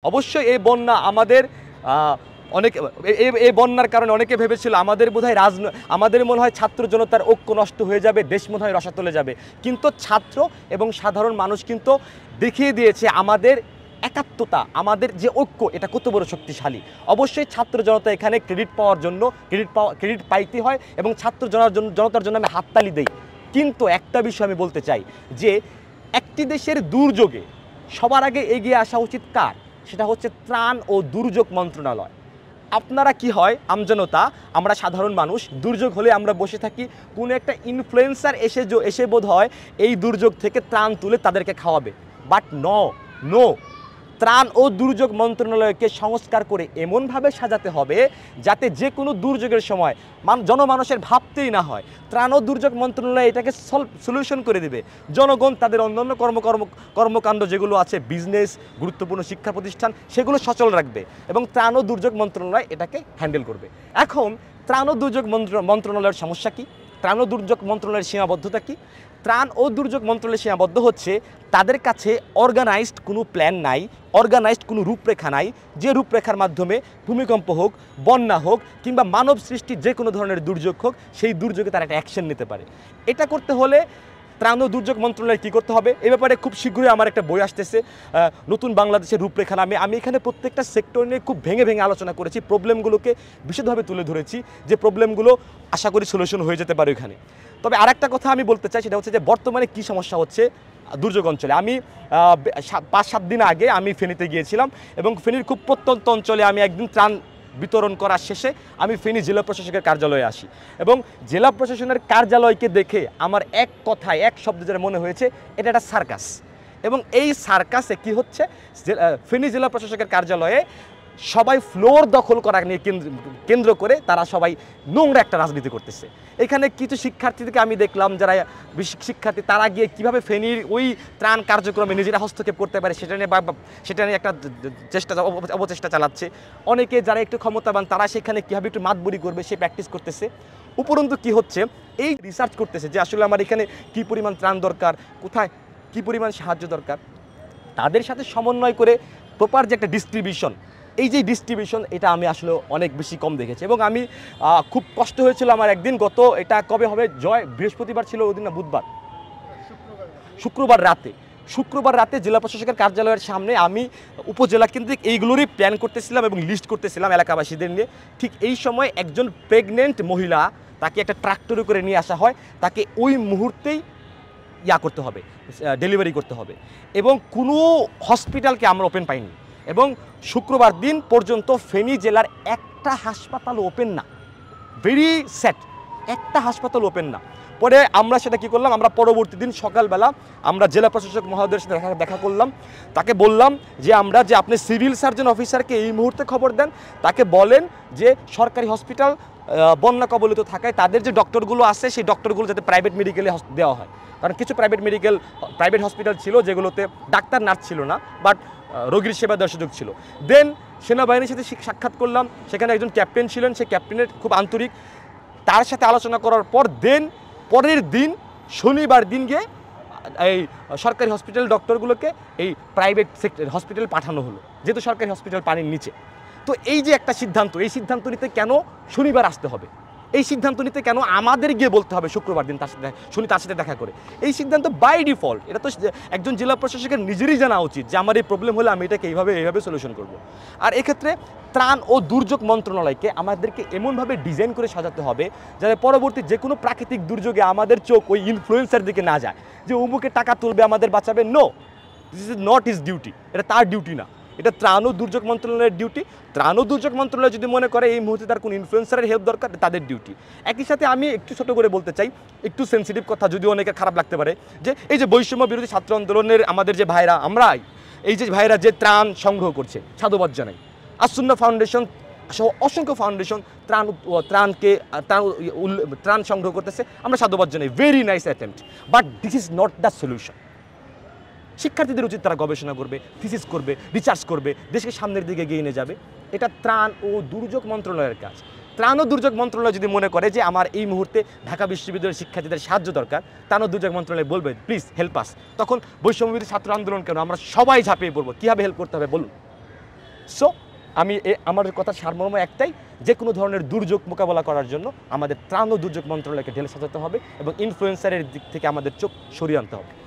অবশ্যই এই বন্যা আমাদের অনেক এই বন্যার কারণে অনেকে ভেবেছিল আমাদের বোধহয় আমাদের মনে হয় ছাত্র জনতার ঐক্য নষ্ট হয়ে যাবে, দেশ মনে হয় রসাতলে যাবে। কিন্তু ছাত্র এবং সাধারণ মানুষ কিন্তু দেখিয়ে দিয়েছে আমাদের একাত্মতা, আমাদের যে ঐক্য এটা কত বড় শক্তিশালী। অবশ্যই ছাত্র জনতা এখানে ক্রেডিট পাওয়ার জন্য ক্রেডিট পাইতে হয় এবং ছাত্র জনতার জন্য আমি হাততালি দেই। কিন্তু একটা বিষয় আমি বলতে চাই যে একটি দেশের দুর্যোগে সবার আগে এগিয়ে আসা উচিত কার? সেটা হচ্ছে ত্রাণ ও দুর্যোগ মন্ত্রণালয়। আপনারা কি হয় আমজনতা, আমরা সাধারণ মানুষ, দুর্যোগ হলে আমরা বসে থাকি, কোনো একটা ইনফ্লুয়েন্সার এসে বোধ হয় এই দুর্যোগ থেকে ত্রাণ তুলে তাদেরকে খাওয়াবে। বাট নো, ত্রাণ ও দুর্যোগ মন্ত্রণালয়কে সংস্কার করে এমনভাবে সাজাতে হবে যাতে যে কোনো দুর্যোগের সময় জনমানুষের ভাবতেই না হয়। ত্রাণ ও দুর্যোগ মন্ত্রণালয় এটাকে সলিউশন করে দেবে। জনগণ তাদের অন্যান্য কর্মকাণ্ড যেগুলো আছে, বিজনেস, গুরুত্বপূর্ণ শিক্ষা প্রতিষ্ঠান, সেগুলো সচল রাখবে এবং ত্রাণ ও দুর্যোগ মন্ত্রণালয় এটাকে হ্যান্ডেল করবে। এখন ত্রাণ ও দুর্যোগ মন্ত্রণালয়ের সমস্যা কী? ত্রাণ ও দুর্যোগ মন্ত্রণালয়ের সীমাবদ্ধতা কী? ত্রাণ ও দুর্যোগ মন্ত্রণালয় সীমাবদ্ধ হচ্ছে তাদের কাছে অর্গানাইজড কোনো প্ল্যান নাই, অর্গানাইজড কোনো রূপরেখা নাই, যে রূপরেখার মাধ্যমে ভূমিকম্প হোক, বন্যা হোক কিংবা মানব সৃষ্টি যে কোনো ধরনের দুর্যোগ হোক, সেই দুর্যোগে তারা একটা অ্যাকশন নিতে পারে। এটা করতে হলে ত্রাণ ও দুর্যোগ মন্ত্রণালয় কী করতে হবে? এ ব্যাপারে খুব শীঘ্রই আমার একটা বই আসতেছে, নতুন বাংলাদেশের রূপরেখা নামে। আমি এখানে প্রত্যেকটা সেক্টর নিয়ে খুব ভেঙে আলোচনা করেছি, প্রবলেমগুলোকে বিশদভাবে তুলে ধরেছি, যে প্রবলেমগুলো আশা করি সলিউশন হয়ে যেতে পারে ওইখানে। তবে আরেকটা কথা আমি বলতে চাই, সেটা হচ্ছে যে বর্তমানে কী সমস্যা হচ্ছে দুর্যোগ অঞ্চলে। আমি 5-7 দিন আগে আমি ফেনীতে গিয়েছিলাম এবং ফেনীর খুব প্রত্যন্ত অঞ্চলে আমি একদিন ত্রাণ বিতরণ করার শেষে আমি ফেনী জেলা প্রশাসকের কার্যালয়ে আসি এবং জেলা প্রশাসনের কার্যালয়কে দেখে আমার এক কথায় এক শব্দে যেটা মনে হয়েছে, এটা একটা সার্কাস। এবং এই সার্কাসে কি হচ্ছে, ফেনী জেলা প্রশাসকের কার্যালয়ে সবাই ফ্লোর দখল করা নিয়ে কেন্দ্র করে তারা সবাই নোংরা একটা রাজনীতি করতেছে। এখানে কিছু শিক্ষার্থীদেরকে আমি দেখলাম, যারা শিক্ষার্থী, তারা গিয়ে কীভাবে ফেনীর ওই ত্রাণ কার্যক্রমে নিজেরা হস্তক্ষেপ করতে পারে সেটা নিয়ে একটা অপচেষ্টা চালাচ্ছে। অনেকে যারা একটু ক্ষমতাবান তারা সেখানে কীভাবে একটু মাতবরি করবে সে প্র্যাকটিস করতেছে। উপরন্তু কি হচ্ছে, এই রিসার্চ করতেছে যে আসলে আমার এখানে কী পরিমাণ ত্রাণ দরকার, কোথায় কী পরিমাণ সাহায্য দরকার, তাদের সাথে সমন্বয় করে প্রপার যে একটা ডিস্ট্রিবিউশন, এই যে ডিস্ট্রিবিউশন, এটা আমি আসলে অনেক বেশি কম দেখেছি। এবং আমি খুব কষ্ট হয়েছিল আমার একদিন, এটা কবে হবে, বৃহস্পতিবার ছিল ওই দিন না বুধবার, শুক্রবার রাতে জেলা প্রশাসকের কার্যালয়ের সামনে আমি উপজেলা কেন্দ্রিক এইগুলোরই প্ল্যান করতেছিলাম এবং লিস্ট করতেছিলাম এলাকাবাসীদের নিয়ে। ঠিক এই সময় একজন প্রেগনেন্ট মহিলা, তাকে একটা ট্রাক্টরে করে নিয়ে আসা হয়, তাকে ওই মুহূর্তেই করতে হবে, ডেলিভারি করতে হবে এবং কোনো হসপিটালকে আমরা ওপেন পাইনি। এবং শুক্রবার দিন পর্যন্ত ফেনী জেলার একটা হাসপাতাল ওপেন না, ভেরি স্যাড, একটা হাসপাতাল ওপেন না। পরে আমরা সেটা কী করলাম, আমরা পরবর্তী দিন সকালবেলা আমরা জেলা প্রশাসক মহোদয়ের সাথে দেখা করলাম। তাকে বললাম যে আপনি সিভিল সার্জন অফিসারকে এই মুহূর্তে খবর দেন, তাকে বলেন যে সরকারি হসপিটাল বন্যা কবলিত থাকায় তাদের যে ডক্টরগুলো আছে সেই ডক্টরগুলো যাতে প্রাইভেট মেডিকেলে দেওয়া হয়। কারণ কিছু প্রাইভেট হসপিটাল ছিল যেগুলোতে ডাক্তার নার্স ছিল না, বাট রোগীর সেবা দেওয়ার সুযোগ ছিল। দেন সেনাবাহিনীর সাথে সাক্ষাৎ করলাম, সেখানে একজন ক্যাপ্টেন ছিলেন, সেই ক্যাপ্টেনের খুব আন্তরিক, তার সাথে আলোচনা করার পর পরের দিন শনিবার দিন গিয়ে এই সরকারি হসপিটাল ডক্টরগুলোকে এই প্রাইভেট হসপিটালে পাঠানো হলো, যেহেতু সরকারি হসপিটাল পানির নিচে। তো এই যে একটা সিদ্ধান্ত, এই সিদ্ধান্ত নিতে কেন শনিবার আসতে হবে, এই সিদ্ধান্ত নিতে কেন আমাদের গিয়ে বলতে হবে শুক্রবার দিন তার সাথে দেখা করে? এই সিদ্ধান্ত বাই ডিফল্ট, এটা তো একজন জেলা প্রশাসকের নিজেরই জানা উচিত যে আমার এই প্রবলেম হলে আমি এটাকে এইভাবে সলিউশন করব। আর এক্ষেত্রে ত্রাণ ও দুর্যোগ মন্ত্রণালয়কে আমাদেরকে এমনভাবে ডিজাইন করে সাজাতে হবে যাতে পরবর্তী যে কোনো প্রাকৃতিক দুর্যোগে আমাদের চোখ ওই ইনফ্লুয়েন্সার দিকে না যায়, যে অমুকে টাকা তুলবে আমাদের বাঁচাবে। No, this is not his duty, এটা তার ডিউটি না, এটা ত্রাণ ও দুর্যোগ মন্ত্রণালয়ের ডিউটি। ত্রাণ ও দুর্যোগ মন্ত্রণালয় যদি মনে করে এই মুহূর্তে তার কোনো ইনফ্লুয়েন্সারের হেল্প দরকার, তাদের ডিউটি। একই সাথে আমি একটু ছোটো করে বলতে চাই, একটু সেন্সিটিভ কথা, যদিও অনেকের খারাপ লাগতে পারে, যে এই যে বৈষম্য বিরোধী ছাত্র আন্দোলনের আমাদের যে ভাইরা, এই যে ভাইরা যে ত্রাণ সংগ্রহ করছে, সাধুবাদ জানাই। আসুন্না ফাউন্ডেশন সহ অসংখ্য ফাউন্ডেশন ত্রাণ সংগ্রহ করতেছে, আমরা সাধুবাদ জানাই, very nice attempt, but this is not the solution. শিক্ষার্থীদের উচিত তারা গবেষণা করবে, থিসিস করবে, রিসার্চ করবে, দেশকে সামনের দিকে এগিয়ে নিয়ে যাবে। এটা ত্রাণ ও দুর্যোগ মন্ত্রণালয়ের কাজ। ত্রাণ ও দুর্যোগ মন্ত্রণালয় যদি মনে করে যে আমার এই মুহূর্তে ঢাকা বিশ্ববিদ্যালয়ের শিক্ষার্থীদের সাহায্য দরকার, ত্রাণ ও দুর্যোগ মন্ত্রণালয় বলবে প্লিজ হেল্প আস, তখন বৈষম্যবিরোধী ছাত্র আন্দোলন কেন, আমরা সবাই ঝাঁপিয়ে পড়বো, কীভাবে হেল্প করতে হবে বলুন। সো আমি আমার কথা সারমর্ম একটাই, যে কোনো ধরনের দুর্যোগ মোকাবেলা করার জন্য আমাদের ত্রাণ ও দুর্যোগ মন্ত্রণালয়কে ঢেলে সাজাতে হবে এবং ইনফ্লুয়েন্সারের দিক থেকে আমাদের চোখ সরিয়ে আনতে হবে।